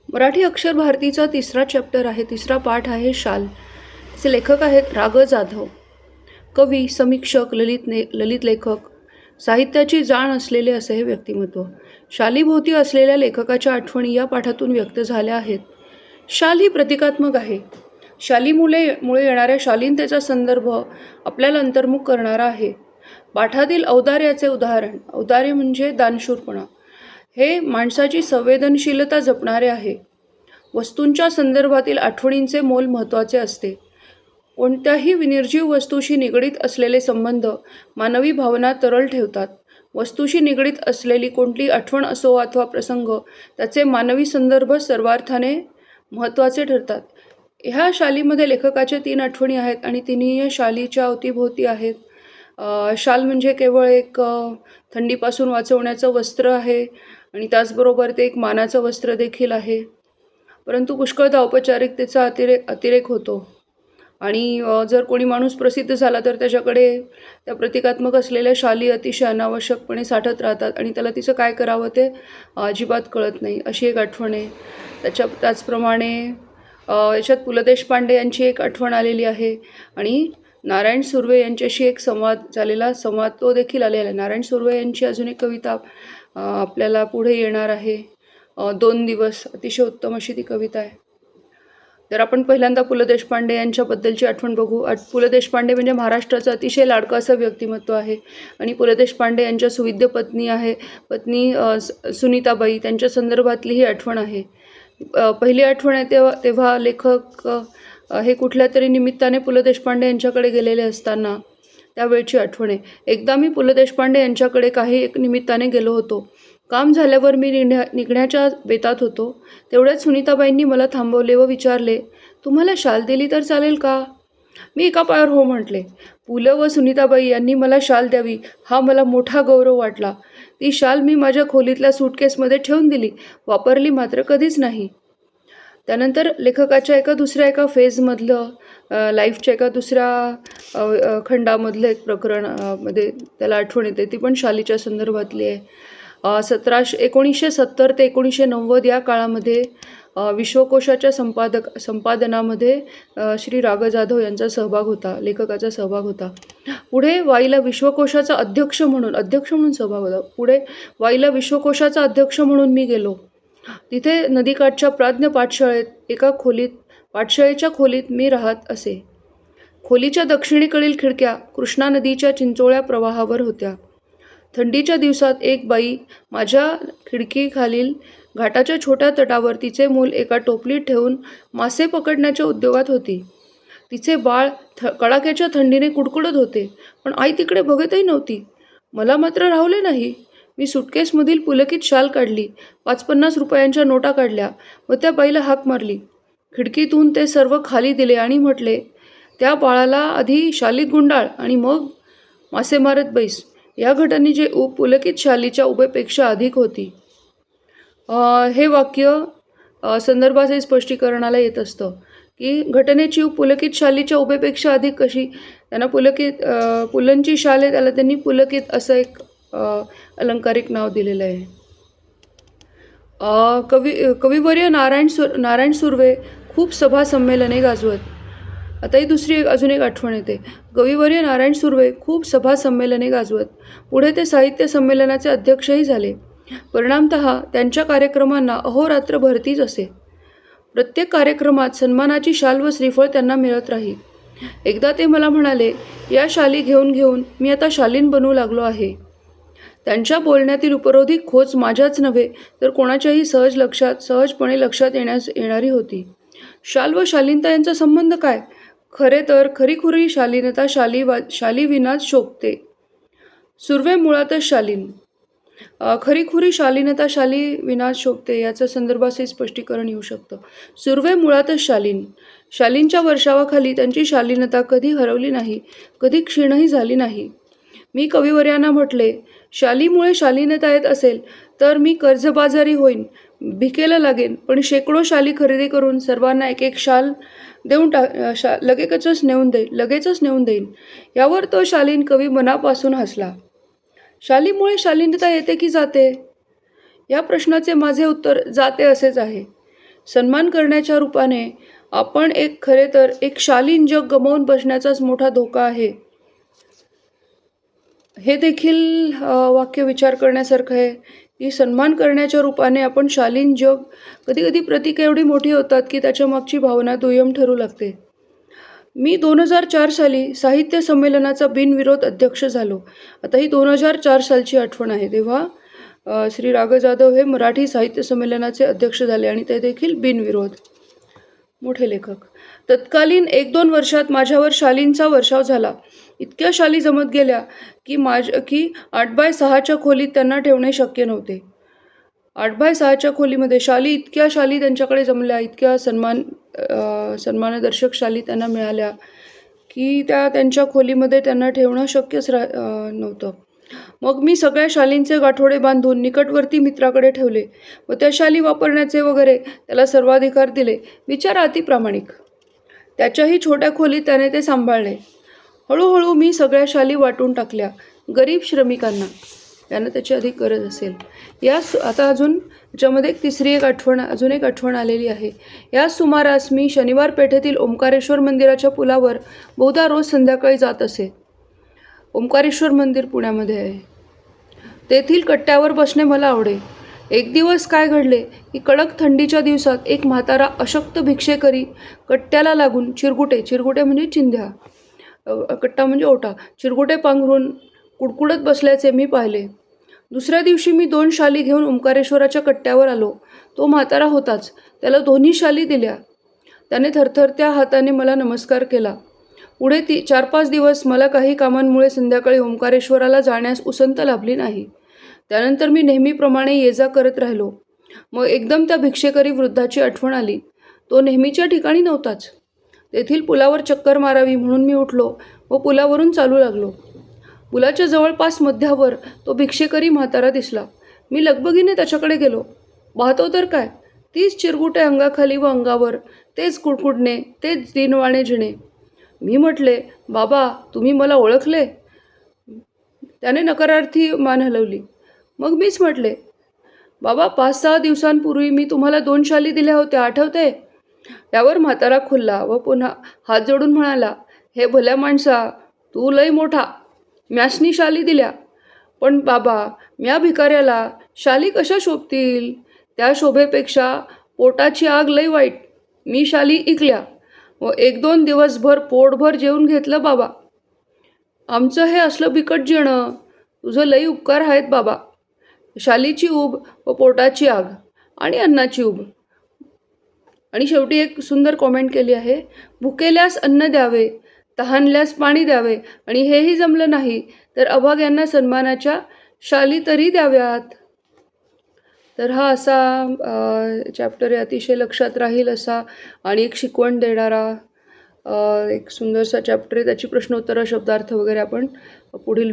मराठी अक्षर भारतीचा तिसरा चॅप्टर आहे, तिसरा पाठ आहे शाल. त्याचे लेखक आहेत राग जाधव. कवी, समीक्षक, ललित लेखक, साहित्याची जाण असलेले असे हे व्यक्तिमत्व. शालीभोवती असलेल्या लेखकाच्या आठवणी या पाठातून व्यक्त झाल्या आहेत. शाल ही प्रतिकात्मक आहे. शालीमुळे येणाऱ्या शालीनतेचा संदर्भ आपल्याला अंतर्मुख करणारा आहे. पाठातील औदार्याचे उदाहरण, औदार्य म्हणजे दानशूरपणा, हे माणसाची संवेदनशीलता जपणारे आहे. वस्तूंच्या संदर्भातील आठवणींचे मोल महत्त्वाचे असते. कोणत्याही निर्जीव वस्तूशी निगडीत असलेले संबंध मानवी भावना तरल ठेवतात. वस्तूशी निगडीत असलेली कोणती आठवण असो अथवा प्रसंग, त्याचे मानवी संदर्भ सर्वार्थाने महत्त्वाचे ठरतात. ह्या शालीमध्ये लेखकाच्या 3 आठवणी आहेत आणि तिन्ही शालीच्या अवतीभोवती आहेत. शाल म्हणजे केवळ एक थंडीपासून वाचवण्याचं वस्त्र आहे आणि त्याचबरोबर ते एक मानाचं वस्त्र देखील आहे. परंतु पुष्कळदा औपचारिकतेचा अतिरेक होतो आणि जर कोणी माणूस प्रसिद्ध झाला तर त्याच्याकडे त्या प्रतिकात्मक असलेल्या शाली अतिशय अनावश्यकपणे साठत राहतात आणि त्याला तिचं काय करावं ते अजिबात कळत नाही. अशी एक आठवण आहे. त्याचप्रमाणे याच्यात पु ल देशपांडे यांची एक आठवण आलेली आहे आणि नारायण सुर्वे यांच्याशी एक संवाद तो देखील आलेला आहे. नारायण सुर्वे यांची अजून एक कविता आपल्याला पुढे येणार आहे. 2 दिवस, अतिशय उत्तम अशी ती कविता आहे. तर आपण पहिल्यांदा पु ल देशपांडे यांच्याबद्दलची आठवण बघू. पु ल देशपांडे म्हणजे महाराष्ट्राचं अतिशय लाडकं असं व्यक्तिमत्व आहे आणि पु ल देशपांडे यांच्या सुविद्य पत्नी सुनीताबाई, त्यांच्या संदर्भातली ही आठवण आहे. पहिली आठवण आहे तेव्हा लेखक हे कुठल्या तरी निमित्ताने पु ल देशपांडे यांच्याकडे गेलेले असताना त्यावेळची आठवण आहे. एकदा मी पु ल देशपांडे यांच्याकडे काही एक निमित्ताने गेलो होतो. काम झाल्यावर मी निघण्याच्या बेतात होतो. तेवढ्यात सुनीताबाईंनी मला थांबवले व विचारले, तुम्हाला शाल दिली तर चालेल का? मी एका पायावर हो म्हटले. पु ल व सुनीताबाई यांनी मला शाल द्यावी हा मला मोठा गौरव वाटला. ती शाल मी माझ्या खोलीतल्या सूटकेसमध्ये ठेवून दिली, वापरली मात्र कधीच नाही. त्यानंतर लेखकाच्या एका फेजमधलं, लाईफच्या एका दुसऱ्या खंडामधलं एक प्रकरण मध्ये त्याला आठवण येते. ती पण शालीच्या संदर्भातली आहे. 1970 ते 1990 या काळामध्ये विश्वकोशाच्या संपादनामध्ये श्री राग जाधव यांचा सहभाग होता, लेखकाचा सहभाग होता. पुढे वाईला विश्वकोशाचा अध्यक्ष म्हणून सहभाग होता. पुढे वाईला विश्वकोशाचा अध्यक्ष म्हणून मी गेलो. तिथे नदीकाठच्या प्राज्ञ पाठशाळेच्या खोलीत मी राहत असे. खोलीच्या दक्षिणेकडील खिडक्या कृष्णा नदीच्या चिंचोळ्या प्रवाहावर होत्या. थंडीच्या दिवसात एक बाई माझ्या खिडकीखालील घाटाच्या छोट्या तटावर तिचे मूल एका टोपलीत ठेवून मासे पकडण्याच्या उद्योगात होती. तिचे बाळ कडाक्याच्या थंडीने कुडकुडत होते, पण आई तिकडे बघतही नव्हती. मला मात्र राहुले नाही. मी सुटकेसमधील पुलकित शाल काढली, 5-50 रुपयांच्या नोटा काढल्या व त्या बाईला हाक मारली. खिडकीतून ते सर्व खाली दिले आणि म्हटले, त्या बाळाला आधी शालीत गुंडाळ आणि मग मासे मारत बैस. या घटनेची ऊब पुलकित शालीच्या उभेपेक्षा अधिक होती. हे वाक्य संदर्भाचे स्पष्टीकरणाला येत असतं की घटनेची ऊब पुलकित शालीच्या उभेपेक्षा अधिक कशी. त्यांना पुलंची शाल आहे, त्याला त्यांनी पुलकित असं एक अलंकारिक नाव दिलेलं आहे. कविवर्य नारायण सुर्वे खूप सभा संमेलने गाजवत. आता ही अजून एक आठवण येते. कविवर्य नारायण सुर्वे खूप सभा संमेलने गाजवत. पुढे ते साहित्य संमेलनाचे अध्यक्षही झाले. परिणामतः त्यांच्या कार्यक्रमांना अहोरात्र भरतीच असे. प्रत्येक कार्यक्रमात सन्मानाची शाल व श्रीफळ त्यांना मिळत राही. एकदा ते मला म्हणाले, या शाली घेऊन मी आता शालीन बनू लागलो आहे. त्यांच्या बोलण्यातील उपरोधी खोच माझ्याच नव्हे तर कोणाच्याही सहजपणे लक्षात येणारी होती. शाल व शालीनता यांचा संबंध काय? खरे तर खरीखुरी शालीनता शाली विनाच शोभते. सुर्वे मुळातच शालीन. खरीखुरी शालीनता शाली विनाच शोभते याचं संदर्भाचे स्पष्टीकरण येऊ शकतं. सुर्वे मुळातच शालीन. शालींच्या वर्षावाखाली त्यांची शालीनता कधी हरवली नाही, कधी क्षीणही झाली नाही. मी कविवर्यांना म्हटले, शालीमुळे शालीनता येत असेल तर मी कर्जबाजारी होईन, भिकेला लागेन, पण शेकडो शाली खरेदी करून सर्वांना एक शाल देऊन लगेचच नेऊन देईन. यावर तो शालीन कवी मनापासून हसला. शालीमुळे शालीनता येते की जाते? या प्रश्नाचे माझे उत्तर जाते असेच आहे. सन्मान करण्याच्या रूपाने आपण खरे तर एक शालीन जग गमावून बसण्याचाच मोठा धोका आहे. हे देखील वाक्य विचार करण्यासारखं आहे की सन्मान करण्याच्या रूपाने आपण शालीन जग, कधी कधी प्रतीक एवढी मोठी होतात की त्याच्या मागची भावना दुय्यम ठरू लागते. मी 2004 साली साहित्य संमेलनाचा बिनविरोध अध्यक्ष झालो. आता ही 2004 सालची आठवण आहे. तेव्हा श्री राघव जाधव हे मराठी साहित्य संमेलनाचे अध्यक्ष झाले आणि ते देखील बिनविरोध. मोठे लेखक. तत्कालीन 1-2 वर्षात माझ्यावर शालींचा वर्षाव झाला. इतक्या शाली जमत गेल्या की 8x6च्या खोलीत त्यांना ठेवणे शक्य नव्हते. 8x6च्या खोलीमध्ये इतक्या शाली त्यांच्याकडे जमल्या, इतक्या सन्मानदर्शक शाली त्यांना मिळाल्या की त्यांच्या खोलीमध्ये त्यांना ठेवणं शक्यच नव्हतं. मग मी सगळ्या शालींचे गाठोडे बांधून निकटवर्ती मित्राकडे ठेवले व त्या शाली वापरण्याचे वगैरे त्याला सर्वाधिकार दिले. बिचारा अति प्रामाणिक. त्याच्याही छोट्या खोलीत त्याने ते सांभाळले. हळूहळू मी सगळ्या शाली वाटून टाकल्या गरीब श्रमिकांना, त्यांना त्याची अधिक गरज असेल. आता अजून याच्यामध्ये अजून एक आठवण आलेली आहे. या सुमारास मी शनिवार पेठेतील ओंकारेश्वर मंदिराच्या पुलावर बहुधा रोज संध्याकाळी जात असे. ओंकारेश्वर मंदिर पुण्यामध्ये आहे. तेथील कट्ट्यावर बसणे मला आवडे. एक दिवस काय घडले की कडक थंडीच्या दिवसात एक म्हातारा अशक्त भिक्षेकरी कट्ट्याला लागून चिरगुटे म्हणजे चिंध्या, कट्टा म्हणजे ओटा, चिरगुटे पांघरून कुडकुडत बसल्याचे मी पाहिले. दुसऱ्या दिवशी मी 2 शाली घेऊन ओंकारेश्वराच्या कट्ट्यावर आलो. तो म्हातारा होताच. त्याला दोन्ही शाली दिल्या. त्याने थरथरत्या हाताने मला नमस्कार केला. पुढे 4-5 दिवस मला काही कामांमुळे संध्याकाळी ओंकारेश्वराला जाण्यास उसंत लाभली नाही. त्यानंतर मी नेहमीप्रमाणे ये-जा करत राहिलो. मग एकदम त्या भिक्षेकरी वृद्धाची आठवण आली. तो नेहमीच्या ठिकाणी नव्हताच. तेथील पुलावर चक्कर मारावी म्हणून मी उठलो व पुलावरून चालू लागलो. पुलाच्या जवळपास मध्यावर तो भिक्षेकरी म्हातारा दिसला. मी लगबगीने त्याच्याकडे गेलो. पाहतो तर काय, 30 चिरगुटे अंगाखाली व अंगावर, तेच कुडकुडणे, तेच दिनवाणे जिणे. मी म्हटले, बाबा तुम्ही मला ओळखले? त्याने नकारार्थी मान हलवली. मग मीच म्हटले, बाबा 5-6 दिवसांपूर्वी मी तुम्हाला 2 शाली दिल्या होत्या, आठवते? त्यावर म्हातारा खुलला व पुन्हा हात जोडून म्हणाला, हे भल्या माणसा, तू लय मोठा, म्यासनी शाली दिल्या. पण बाबा, म्या भिकाऱ्याला शाली कशा शोभतील? त्या शोभेपेक्षा पोटाची आग लय वाईट. मी शाली इकल्या व 1-2 दिवसभर पोटभर जेवून घेतलं बाबा. आमचं हे असलं बिकट जेणं, तुझं लई उपकार आहेत बाबा. शालीची ऊब व पोटाची आग आणि अन्नाची ऊब. आणि शेवटी एक सुंदर कॉमेंट केली आहे, भुकेल्यास अन्न द्यावे, तहानल्यास पाणी द्यावे आणि हेही जमलं नाही तर अभाग्यांना सन्मानाच्या शाली तरी द्याव्यात. तर हा असा चॅप्टर आहे, अतिशय लक्षात राहील असा आणि एक शिकवण देणारा एक सुंदरसा चॅप्टर आहे. त्याची प्रश्नोत्तरं, शब्दार्थ वगैरे आपण पुढील